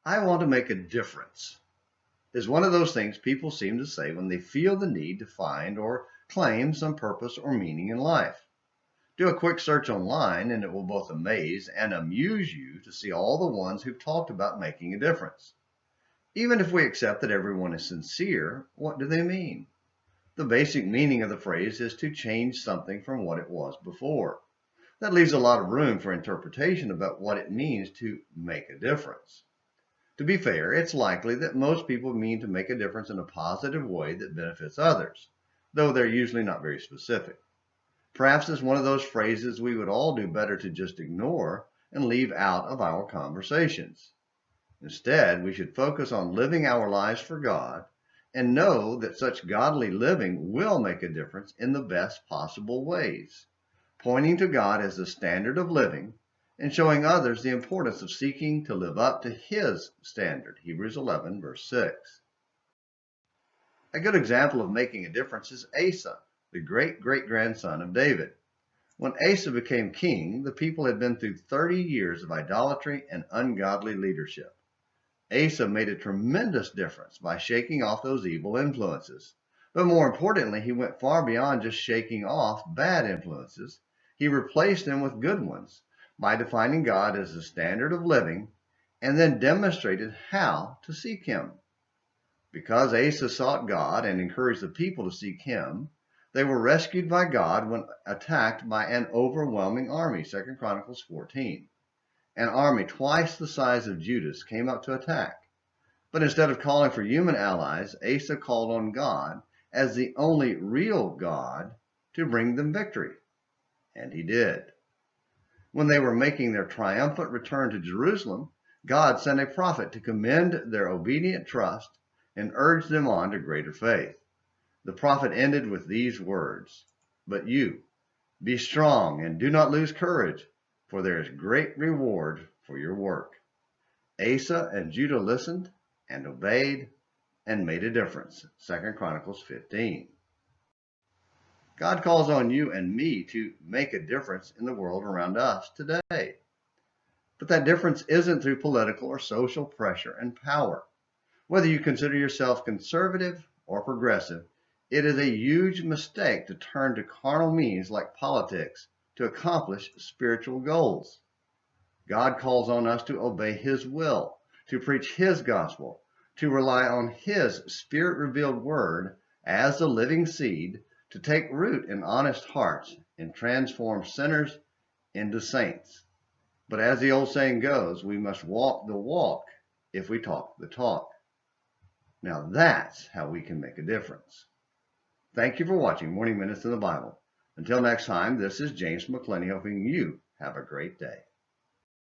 I want to make a difference is one of those things people seem to say when they feel the need to find or claim some purpose or meaning in life. Do a quick search online and it will both amaze and amuse you to see all the ones who've talked about making a difference. Even if we accept that everyone is sincere, what do they mean? The basic meaning of the phrase is to change something from what it was before. That leaves a lot of room for interpretation about what it means to make a difference. To be fair, it's likely that most people mean to make a difference in a positive way that benefits others, though they're usually not very specific. Perhaps it's one of those phrases we would all do better to just ignore and leave out of our conversations. Instead, we should focus on living our lives for God and know that such godly living will make a difference in the best possible ways, pointing to God as the standard of living and showing others the importance of seeking to live up to His standard. Hebrews 11, verse 6. A good example of making a difference is Asa, the great-great-grandson of David. When Asa became king, the people had been through 30 years of idolatry and ungodly leadership. Asa made a tremendous difference by shaking off those evil influences. But more importantly, he went far beyond just shaking off bad influences. He replaced them with good ones by defining God as the standard of living and then demonstrated how to seek Him. Because Asa sought God and encouraged the people to seek Him, they were rescued by God when attacked by an overwhelming army, 2 Chronicles 14. An army twice the size of Judah's came up to attack. But instead of calling for human allies, Asa called on God as the only real God to bring them victory. And He did. When they were making their triumphant return to Jerusalem, God sent a prophet to commend their obedient trust and urge them on to greater faith. The prophet ended with these words, "But you, be strong and do not lose courage, for there is great reward for your work." Asa and Judah listened and obeyed and made a difference. 2 Chronicles 15. God calls on you and me to make a difference in the world around us today. But that difference isn't through political or social pressure and power. Whether you consider yourself conservative or progressive, it is a huge mistake to turn to carnal means like politics to accomplish spiritual goals. God calls on us to obey His will, to preach His gospel, to rely on His Spirit-revealed word as the living seed to take root in honest hearts and transform sinners into saints. But as the old saying goes, we must walk the walk if we talk the talk. Now that's how we can make a difference. Thank you for watching Morning Minutes in the Bible. Until next time, this is James McClenny hoping you have a great day.